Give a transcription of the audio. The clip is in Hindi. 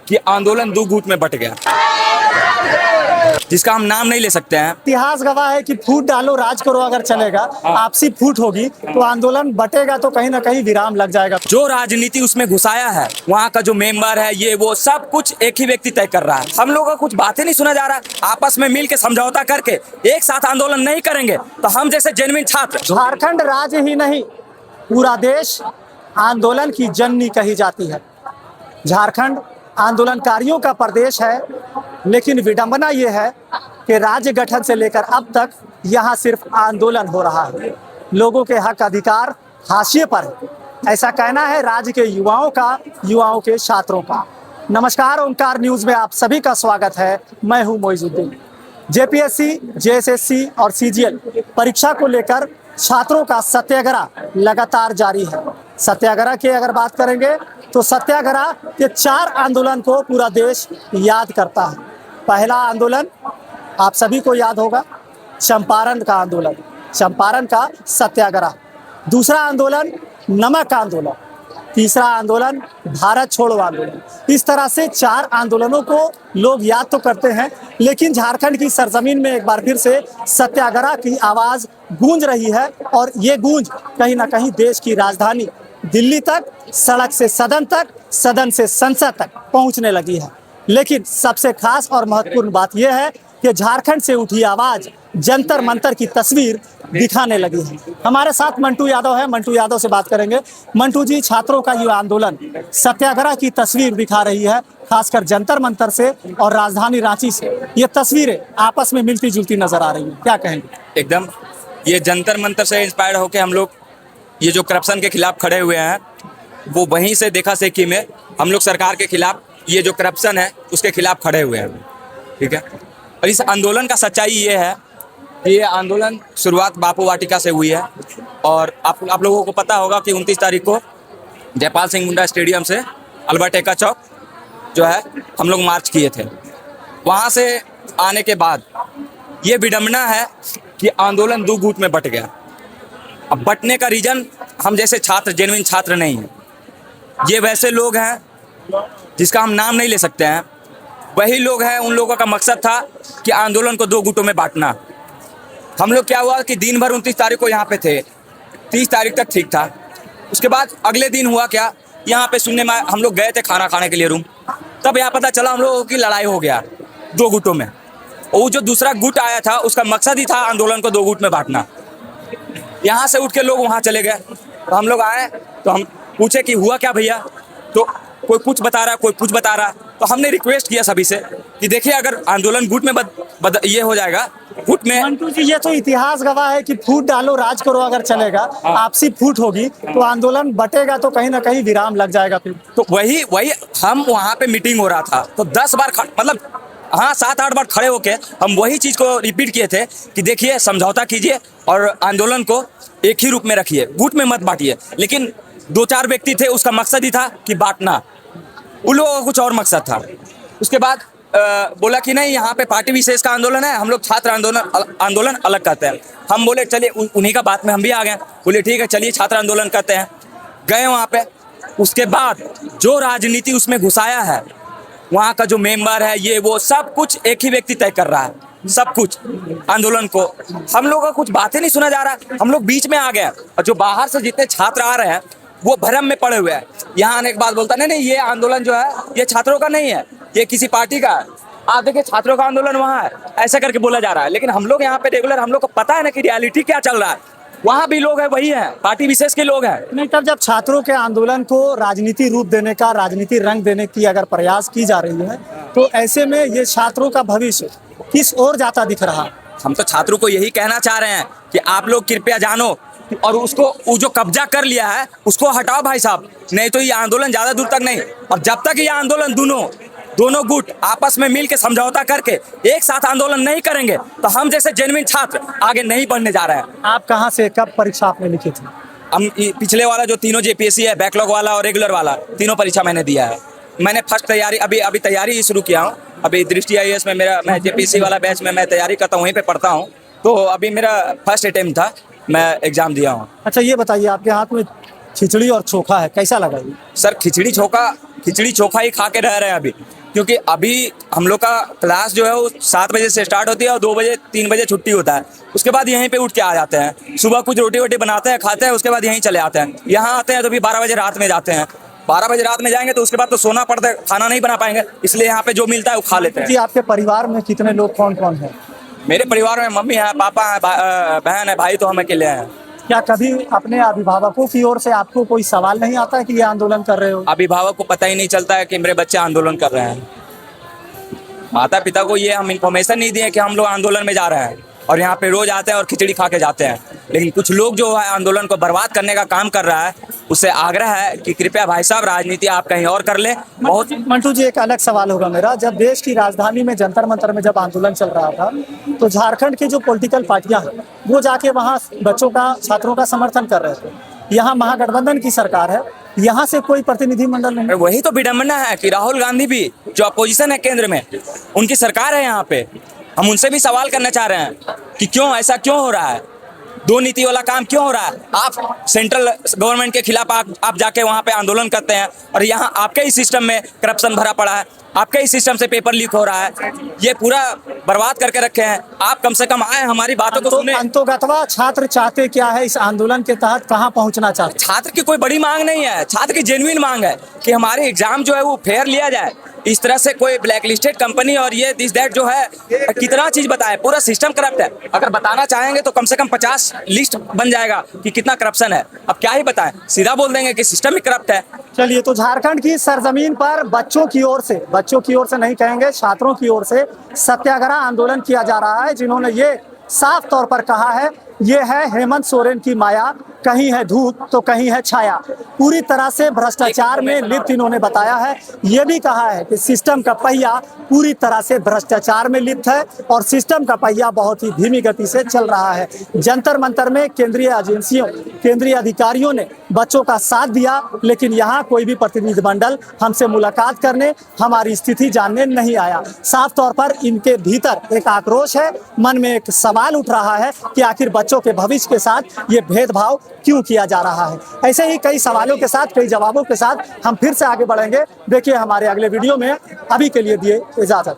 कि आंदोलन दो गुट में बट गया, जिसका हम नाम नहीं ले सकते हैं। इतिहास गवाह है कि फूट डालो राज करो अगर चलेगा, आपसी फूट होगी तो आंदोलन बटेगा, तो कहीं ना कहीं विराम लग जाएगा। जो राजनीति उसमें घुसाया है, वहाँ का जो मेंबर है, ये वो सब कुछ एक ही व्यक्ति तय कर रहा है। हम लोगों को कुछ बातें नहीं सुना जा रहा। आपस में मिल के समझौता करके एक साथ आंदोलन नहीं करेंगे तो हम जैसे जेन्युइन छात्र, झारखंड राज्य ही नहीं पूरा देश आंदोलन की जननी कही जाती है। झारखंड आंदोलनकारियों का प्रदेश है, लेकिन विडंबना ये है कि राज्य गठन से लेकर अब तक यहाँ सिर्फ आंदोलन हो रहा है। लोगों के हक अधिकार हाशिए पर है, ऐसा कहना है राज्य के युवाओं का, युवाओं के छात्रों का। नमस्कार, ओंकार न्यूज़ में आप सभी का स्वागत है। मैं हूँ मोइजुद्दीन। जेपीएससी, जेएसएससी और सीजीएल परीक्षा को लेकर छात्रों का सत्याग्रह लगातार जारी है। सत्याग्रह की अगर बात करेंगे तो सत्याग्रह के 4 आंदोलन को पूरा देश याद करता है। पहला आंदोलन आप सभी को याद होगा, चंपारण का आंदोलन, चंपारण का सत्याग्रह। दूसरा आंदोलन नमक आंदोलन। तीसरा आंदोलन भारत छोड़ो आंदोलन। इस तरह से 4 आंदोलनों को लोग याद तो करते हैं, लेकिन झारखंड की सरजमीन में एक बार फिर से सत्याग्रह की आवाज़ गूंज रही है और ये गूंज कहीं ना कहीं देश की राजधानी दिल्ली तक, सड़क से सदन तक, सदन से संसद तक पहुंचने लगी है। लेकिन सबसे खास और महत्वपूर्ण बात यह है कि झारखंड से उठी आवाज़ जंतर मंतर की तस्वीर दिखाने लगी है। हमारे साथ मंटू यादव है, मंटू यादव से बात करेंगे। मंटू जी, छात्रों का ये आंदोलन सत्याग्रह की तस्वीर दिखा रही है, खासकर जंतर मंतर से और राजधानी रांची से ये तस्वीरें आपस में मिलती जुलती नजर आ रही हैं, क्या कहेंगे? एकदम ये जंतर मंतर से इंस्पायर होकर हम लोग ये जो करप्शन के खिलाफ खड़े हुए हैं, वो वहीं से देखा सेखी में हम लोग सरकार के खिलाफ, ये जो करप्शन है उसके खिलाफ खड़े हुए हैं। ठीक है, और इस आंदोलन का सच्चाई ये है कि ये आंदोलन शुरुआत बापू वाटिका से हुई है। और आप लोगों को पता होगा कि 29 तारीख को जयपाल सिंह मुंडा स्टेडियम से अल्बर्ट एक्का चौक जो है हम लोग मार्च किए थे। वहाँ से आने के बाद ये विडंबना है कि आंदोलन दो गुट में बट गया। अब बटने का रीज़न हम जैसे छात्र, जेन्युइन छात्र नहीं हैं। ये वैसे लोग हैं जिसका हम नाम नहीं ले सकते हैं। वही लोग हैं, उन लोगों का मकसद था कि आंदोलन को 2 गुटों में बांटना। हम लोग क्या हुआ कि दिन भर 29 तारीख को यहाँ पे थे, 30 तारीख तक ठीक था। उसके बाद अगले दिन हुआ क्या, यहाँ पे सुनने में हम लोग गए थे खाना खाने के लिए रूम, तब यहाँ पता चला हम लोगों की लड़ाई हो गया 2 गुटों में। और वो जो दूसरा गुट आया था उसका मकसद ही था आंदोलन को 2 गुट में बांटना। यहाँ से उठ के लोग वहाँ चले गए, तो हम लोग आए तो हम पूछे कि हुआ क्या भैया, तो कोई कुछ बता रहा, कोई कुछ बता रहा। तो हमने रिक्वेस्ट किया सभी से कि देखिए अगर आंदोलन गुट में ये हो जाएगा, गुट में। मंटू जी, ये तो इतिहास गवाह है कि फूट डालो राज करो अगर चलेगा, आपसी फूट होगी तो आंदोलन बटेगा, तो कहीं ना कहीं विराम लग जाएगा। फिर तो वही हम वहाँ पे मीटिंग हो रहा था तो 10 बार मतलब हाँ 7-8 बार खड़े होके हम वही चीज़ को रिपीट किए थे कि देखिए समझौता कीजिए और आंदोलन को एक ही रूप में रखिए, गुट में मत बांटिए। लेकिन 2-4 व्यक्ति थे, उसका मकसद ही था कि बांटना, उन लोगों का कुछ और मकसद था। उसके बाद बोला कि नहीं, यहाँ पे पार्टी विशेष का आंदोलन है, हम लोग छात्र आंदोलन अलग करते हैं। हम बोले चलिए, उन्हीं का बात में हम भी आ गए। बोले ठीक है चलिए छात्र आंदोलन करते हैं। गए वहाँ पे, उसके बाद जो राजनीति उसमें घुसाया है, वहाँ का जो मेंबर है, ये वो सब कुछ एक ही व्यक्ति तय कर रहा है। सब कुछ आंदोलन को, हम लोगों को कुछ बातें नहीं सुना जा रहा। हम लोग बीच में आ गए और जो बाहर से जितने छात्र आ रहे हैं वो भ्रम में पड़े हुए हैं। यहाँ आने के बाद बोलता नहीं ये आंदोलन जो है ये छात्रों का नहीं है, ये किसी पार्टी का है। आप देखिए छात्रों का आंदोलन वहाँ है, ऐसा करके बोला जा रहा है। लेकिन हम लोग यहाँ पे रेगुलर, हम लोग को पता है ना कि रियलिटी क्या चल रहा है। वहाँ भी लोग हैं, वही हैं, पार्टी विशेष के लोग हैं। नहीं, तब जब छात्रों के आंदोलन को राजनीति रूप देने का, राजनीति रंग देने की अगर प्रयास की जा रही है, तो ऐसे में ये छात्रों का भविष्य किस ओर जाता दिख रहा? हम तो छात्रों को यही कहना चाह रहे हैं कि आप लोग कृपया जानो और उसको, वो जो कब्जा कर लिया है उसको हटाओ भाई साहब, नहीं तो ये आंदोलन ज्यादा दूर तक नहीं। और जब तक ये आंदोलन दोनों गुट आपस में मिल के समझौता करके एक साथ आंदोलन नहीं करेंगे तो हम जैसे जेन्युइन छात्र आगे नहीं बढ़ने जा रहे हैं। आप कहाँ से, कब परीक्षा आपने लिखी थी? हम पिछले वाला जो तीनों जेपीएससी है, बैकलॉग वाला और रेगुलर वाला, तीनों परीक्षा मैंने दिया है। मैंने फर्स्ट तैयारी अभी तैयारी शुरू किया हूँ। अभी दृष्टि आईएएस में मैं जेपीएससी वाला बैच में मैं तैयारी करता हूँ, वहीं पे पढ़ता हूँ। तो अभी मेरा फर्स्ट अटेम्प्ट था, मैं एग्जाम दिया हूँ। अच्छा, ये बताइए, आपके हाथ में खिचड़ी और चोखा है, कैसा लगा ये? सर खिचड़ी चोखा ही खा के रह रहे हैं अभी, क्योंकि अभी हम लोग का क्लास जो है वो 7 बजे से स्टार्ट होती है और 2 बजे 3 बजे छुट्टी होता है। उसके बाद यहीं पे उठ के आ जाते हैं, सुबह कुछ रोटी वोटी बनाते हैं, खाते हैं, उसके बाद यहीं चले आते हैं। यहाँ आते हैं तो भी 12 बजे रात में जाते हैं। 12 बजे रात में जाएंगे तो उसके बाद तो सोना पड़ता है, खाना नहीं बना पाएंगे, इसलिए यहाँ पे जो मिलता है वो खा लेते जी, हैं। आपके परिवार में कितने लोग कौन कौन है? मेरे परिवार में मम्मी है, पापा है, बहन है, भाई तो हम अकेले हैं। क्या कभी अपने अभिभावकों की ओर से आपको कोई सवाल नहीं आता है कि ये आंदोलन कर रहे हो? अभिभावक को पता ही नहीं चलता है कि मेरे बच्चे आंदोलन कर रहे हैं। माता पिता को ये हम इन्फॉर्मेशन नहीं दिए कि हम लोग आंदोलन में जा रहे हैं, और यहाँ पे रोज आते हैं और खिचड़ी खा के जाते हैं। लेकिन कुछ लोग जो है आंदोलन को बर्बाद करने का काम कर रहा है, उससे आग्रह है कि कृपया भाई साहब राजनीति आप कहीं और कर ले। बहुत मंटू जी, एक अलग सवाल होगा मेरा, जब देश की राजधानी में जंतर मंतर में जब आंदोलन चल रहा था तो झारखंड की जो पॉलिटिकल पार्टियां हैं वो जाके वहाँ बच्चों का, छात्रों का समर्थन कर रहे थे। यहाँ महागठबंधन की सरकार है, यहाँ से कोई प्रतिनिधिमंडल नहीं। वही तो विडंबना है कि राहुल गांधी भी जो अपोजिशन है केंद्र में, उनकी सरकार है यहाँ पे। हम उनसे भी सवाल करना चाह रहे हैं कि क्यों ऐसा क्यों हो रहा है, दो नीति वाला काम क्यों हो रहा है। आप सेंट्रल गवर्नमेंट के खिलाफ आप जाके वहाँ पे आंदोलन करते हैं, और यहाँ आपके ही सिस्टम में करप्शन भरा पड़ा है, आपके ही सिस्टम से पेपर लीक हो रहा है, ये पूरा बर्बाद करके रखे हैं। आप कम से कम आए, हमारी बातों को सुने। अंतोगतवा छात्र चाहते क्या है इस आंदोलन के तहत, कहाँ पहुँचना चाहते? छात्र की कोई बड़ी मांग नहीं है, छात्र की जेन्युइन मांग है कि हमारे एग्जाम जो है वो फेयर लिया जाए। इस तरह से कोई ब्लैक लिस्टेड कंपनी और ये दिस दैट जो है कितना चीज बताए, पूरा सिस्टम करप्ट है। अगर बताना चाहेंगे तो कम से कम 50 लिस्ट बन जाएगा कि कितना करप्शन है। अब क्या ही बताएं, सीधा बोल देंगे कि सिस्टम ही करप्ट है। चलिए, तो झारखंड की सरजमीन पर बच्चों की ओर से नहीं कहेंगे, छात्रों की ओर से सत्याग्रह आंदोलन किया जा रहा है, जिन्होंने ये साफ तौर पर कहा है ये है हेमंत सोरेन की माया, कहीं है धूप तो कहीं है छाया। पूरी तरह से भ्रष्टाचार में लिप्त इन्होंने बताया है। ये भी कहा है कि सिस्टम का पहिया पूरी तरह से भ्रष्टाचार में लिप्त है और सिस्टम का पहिया बहुत ही धीमी गति से चल रहा है। जंतर मंतर में केंद्रीय एजेंसियों, केंद्रीय अधिकारियों ने बच्चों का साथ दिया, लेकिन यहाँ कोई भी प्रतिनिधिमंडल हमसे मुलाकात करने, हमारी स्थिति जानने नहीं आया। साफ तौर पर इनके भीतर एक आक्रोश है, मन में एक सवाल उठ रहा है कि आखिर बच्चों के भविष्य के साथ ये भेदभाव क्यों किया जा रहा है। ऐसे ही कई सवालों के साथ, कई जवाबों के साथ हम फिर से आगे बढ़ेंगे। देखिए हमारे अगले वीडियो में। अभी के लिए दिए इजाजत।